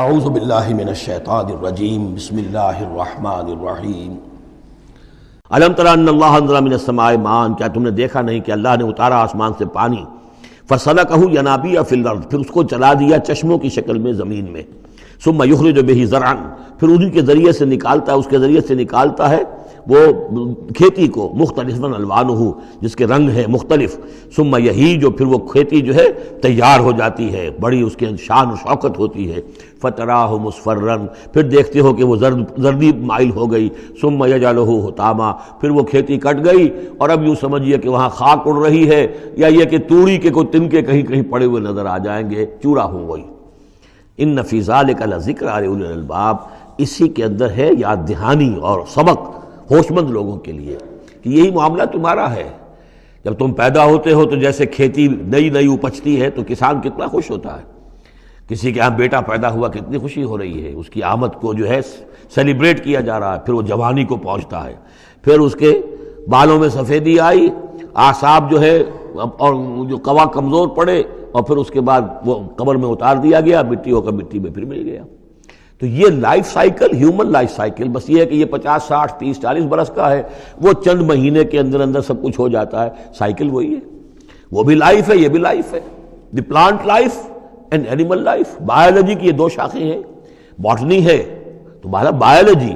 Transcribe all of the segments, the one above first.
اعوذ باللہ من الشیطان الرجیم بسم اللہ الرحمن الرحیم الم تر ان اللہ انزل من السماء ماء، کیا تم نے دیکھا نہیں کہ اللہ نے اتارا آسمان سے پانی، فسلکہ ینابیع فی الارض، پھر اس کو چلا دیا چشموں کی شکل میں زمین میں، ثم یخرج بہ زرعا، پھر انہی کے ذریعے سے نکالتا ہے، اس کے ذریعے سے نکالتا ہے وہ کھیتی کو، مختلف الوانہ، جس کے رنگ ہیں مختلف، ثم یہیج، جو پھر وہ کھیتی جو ہے تیار ہو جاتی ہے، بڑی اس کے شان و شوکت ہوتی ہے، فتراہ مصفرا، پھر دیکھتے ہو کہ وہ زردی مائل ہو گئی، ثم یجعلہ حطاما، پھر وہ کھیتی کٹ گئی اور اب یوں سمجھیے کہ وہاں خاک اڑ رہی ہے، یا یہ کہ توڑی کے کوئی تنکے کہیں کہیں پڑے ہوئے نظر آ جائیں گے، چورا ہو گئی۔ ان فی ذلک لذکر لأولی الالباب، اسی کے اندر ہے یاد دہانی اور سبق ہوش مند لوگوں کے لیے کہ یہی معاملہ تمہارا ہے۔ جب تم پیدا ہوتے ہو تو جیسے کھیتی نئی نئی اپجتی ہے تو کسان کتنا خوش ہوتا ہے، کسی کے یہاں بیٹا پیدا ہوا کتنی خوشی ہو رہی ہے، اس کی آمد کو جو ہے سیلیبریٹ کیا جا رہا ہے، پھر وہ جوانی کو پہنچتا ہے، پھر اس کے بالوں میں سفیدی آئی، اعصاب جو ہے اور جو قوا کمزور پڑے، اور پھر اس کے بعد وہ قبر میں اتار دیا گیا، مٹی ہو کر مٹی میں پھر مل گیا۔ تو یہ life cycle, human life cycle, بس یہ ہے کہ یہ 50 60 30 40 برس کا ہے، وہ چند مہینے کے اندر اندر سب کچھ ہو جاتا ہے، سائیکل وہی ہے، وہ بھی لائف ہے، یہ بھی لائف ہے۔ The plant life and animal life, biology کی یہ دو شاخیں ہیں، باٹنی ہے تو biology,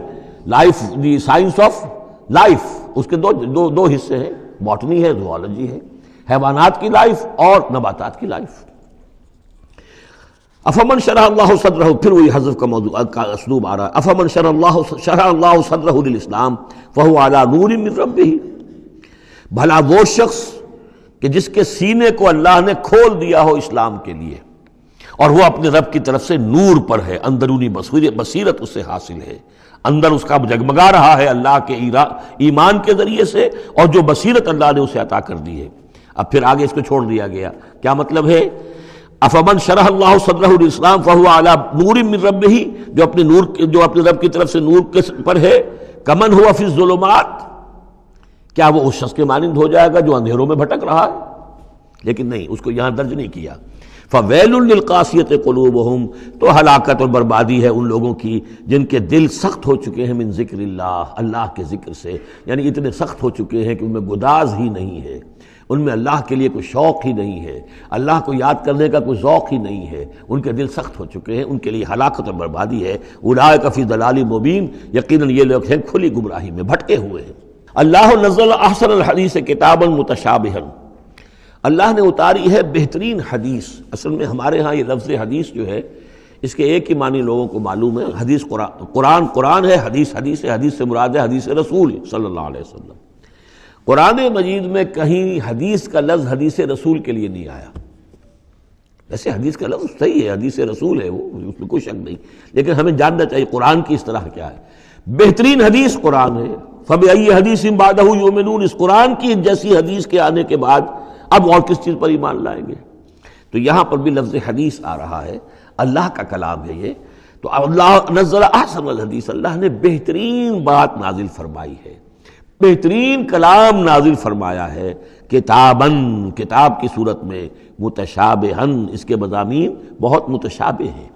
life the science of life, اس کے دو حصے ہیں، باٹنی ہے، زوالوجی ہے، حیوانات کی لائف اور نباتات کی لائف۔ افمن شرح اللہ صدرہ، پھر وہی حذف کا موضوع کا اسلوب آ رہا ہے، افمن شرح اللہ صدرہ للاسلام فہو علی نور من ربہ، بھلا وہ شخص کہ جس کے سینے کو اللہ نے کھول دیا ہو اسلام کے لیے اور وہ اپنے رب کی طرف سے نور پر ہے، اندرونی بصیرت اس سے حاصل ہے، اندر اس کا جگمگا رہا ہے اللہ کے ایمان کے ذریعے سے، اور جو بصیرت اللہ نے اسے عطا کر دی ہے۔ اب پھر آگے اس کو چھوڑ دیا گیا، کیا مطلب ہے؟ افمن شرح اللہ صدرہ للاسلام فہو علی نور من ربہ، جو اپنے رب کی طرف سے نور کے پر ہے، کمن ہوا فی الظلمات، کیا وہ اس شخص کے مانند ہو جائے گا جو اندھیروں میں بھٹک رہا ہے؟ لیکن نہیں، اس کو یہاں درج نہیں کیا۔ فویل للقاسیۃ قلوبہم، تو ہلاکت اور بربادی ہے ان لوگوں کی جن کے دل سخت ہو چکے ہیں من ذکر اللہ، اللہ کے ذکر سے، یعنی اتنے سخت ہو چکے ہیں کہ ان میں گداز ہی نہیں ہے، ان میں اللہ کے لیے کوئی شوق ہی نہیں ہے، اللہ کو یاد کرنے کا کوئی ذوق ہی نہیں ہے، ان کے دل سخت ہو چکے ہیں، ان کے لیے ہلاکت اور بربادی ہے۔ اولئک فی ضلال مبین، یقیناً یہ لوگ ہیں کھلی گمراہی میں بھٹکے ہوئے ہیں۔ اللہ نزل احسن الحدیث کتابا متشابہا، اللہ نے اتاری ہے بہترین حدیث۔ اصل میں ہمارے ہاں یہ لفظ حدیث جو ہے اس کے ایک ہی معنی لوگوں کو معلوم ہے، حدیث قرآن ہے، حدیث ہے، حدیث سے مراد ہے حدیث رسول صلی اللہ علیہ وسلم۔ قرآن مجید میں کہیں حدیث کا لفظ حدیث رسول کے لیے نہیں آیا، ویسے حدیث کا لفظ صحیح ہے، حدیث رسول ہے، وہ اس میں کوئی شک نہیں، لیکن ہمیں جاننا چاہیے قرآن کی اصطلاح کیا ہے۔ بہترین حدیث قرآن ہے، فَبِأَيِّ حَدِيثٍ بَعْدَهُ يُؤْمِنُونَ، اس قرآن کی جیسی حدیث کے آنے کے بعد اب اور کس چیز پر ایمان لائیں گے؟ تو یہاں پر بھی لفظ حدیث آ رہا ہے، اللہ کا کلام ہے یہ، تو اللہ نزل احسن الحدیث، اللہ نے بہترین بات نازل فرمائی ہے، بہترین کلام نازل فرمایا ہے، کتاباً، کتاب کی صورت میں، متشابہاً، اس کے مضامین بہت متشابہ ہیں۔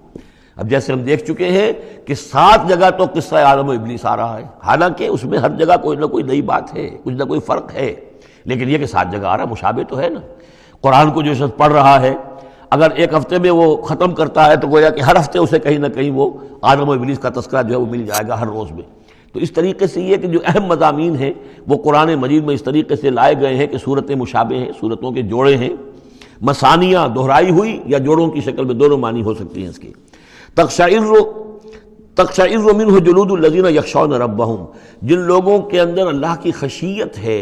اب جیسے ہم دیکھ چکے ہیں کہ 7 جگہ تو قصہ آدم و ابلیس آ رہا ہے، حالانکہ اس میں ہر جگہ کوئی نہ کوئی نئی بات ہے، کچھ نہ کوئی فرق ہے، لیکن یہ کہ 7 جگہ آ رہا مشابہ تو ہے نا۔ قرآن کو جو شخص پڑھ رہا ہے اگر ایک ہفتے میں وہ ختم کرتا ہے تو گویا کہ ہر ہفتے اسے کہیں نہ کہیں وہ آدم و ابلیس کا تذکرہ جو ہے وہ مل جائے گا ہر روز میں۔ تو اس طریقے سے یہ کہ جو اہم مضامین ہیں وہ قرآن مجید میں اس طریقے سے لائے گئے ہیں کہ صورتیں مشابہ ہیں، صورتوں کے جوڑے ہیں، مثانیہ دہرائی ہوئی یا جوڑوں کی شکل میں دونوں معنی ہو سکتی ہیں اس کی۔ تقشعر منہ جلود الذین یخشون ربہم، جن لوگوں کے اندر اللہ کی خشیت ہے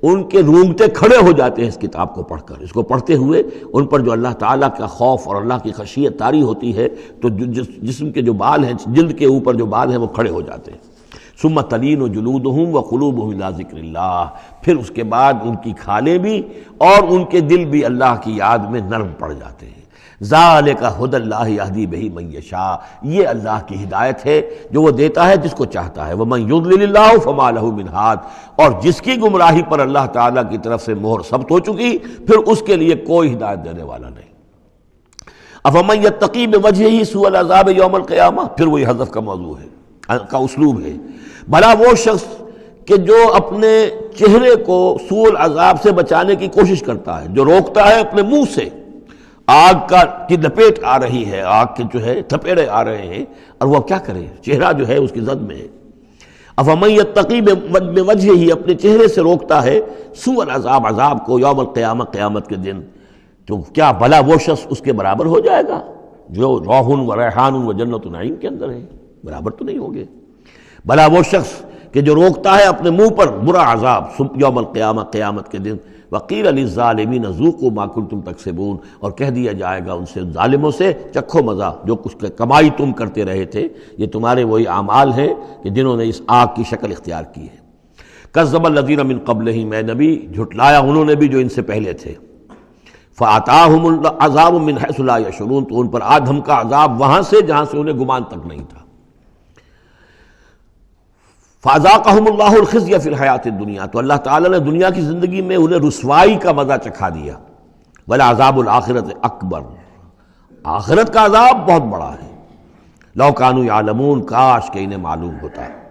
ان کے رونگٹے کھڑے ہو جاتے ہیں اس کتاب کو پڑھ کر، اس کو پڑھتے ہوئے ان پر جو اللہ تعالیٰ کا خوف اور اللہ کی خشیت طاری ہوتی ہے تو جسم کے جو بال ہیں، جلد کے اوپر جو بال ہیں وہ کھڑے ہو جاتے ہیں۔ ثم تلین جلودہم وقلوبہم الی ذکر اللہ، پھر اس کے بعد ان کی کھالیں بھی اور ان کے دل بھی اللہ کی یاد میں نرم پڑ جاتے ہیں۔ ذالک ھدی اللہ یہدی بہ من یشاء، یہ اللہ کی ہدایت ہے جو وہ دیتا ہے جس کو چاہتا ہے۔ ومن یضلل اللہ فما لہ من ہاد، اور جس کی گمراہی پر اللہ تعالیٰ کی طرف سے مہر ثبت ہو چکی پھر اس کے لیے کوئی ہدایت دینے والا نہیں۔ افمن یتقی بوجہہ سوء العذاب یوم القیامہ، پھر وہی حذف کا موضوع ہے، کا اسلوب ہے، بھلا وہ شخص کہ جو اپنے چہرے کو سوء العذاب سے بچانے کی کوشش کرتا ہے، جو روکتا ہے اپنے منہ سے، آگ کی لپیٹ آ رہی ہے، آگ کے جو ہے تھپیڑے آ رہے ہیں، اور وہ کیا کرے، چہرہ جو ہے اس کی زد میں ہے۔ افمن یتقی بوجہہ، اپنے چہرے سے روکتا ہے، سوء العذاب، عذاب کو، یوم القیامہ، قیامت کے دن، تو کیا بھلا وہ شخص اس کے برابر ہو جائے گا جو روح و ریحان و جنت نعیم کے اندر ہے؟ برابر تو نہیں ہوگے۔ بھلا وہ شخص کہ جو روکتا ہے اپنے منہ پر برا عذاب یوم القیامہ، قیامت کے دن، وقیل للظالمین ذوقوا ما کنتم تکسبون، اور کہہ دیا جائے گا ان سے، ظالموں سے، چکھو مزہ، جو کچھ کمائی تم کرتے رہے تھے، یہ تمہارے وہی اعمال ہیں کہ جنہوں نے اس آگ کی شکل اختیار کی ہے۔ کذب الذین من قبلہم، اے نبی جھٹلایا انہوں نے بھی جو ان سے پہلے تھے، فآتاہم العذاب من حیث لا یشعرون، تو ان پر آ دھمکا عذاب وہاں سے جہاں سے انہیں گمان تک نہیں تھا۔ فَأَذَاقَهُمُ اللَّهُ الْخِزْيَ فِي الْحَيَاةِ الدُّنْيَا، تو اللہ تعالیٰ نے دنیا کی زندگی میں انہیں رسوائی کا مزہ چکھا دیا۔ وَلَعَذَابُ الْآخِرَةِ أَكْبَرُ، آخرت کا عذاب بہت بڑا ہے۔ لَوْ كَانُوا يَعْلَمُونَ، کاش کہ انہیں معلوم ہوتا ہے۔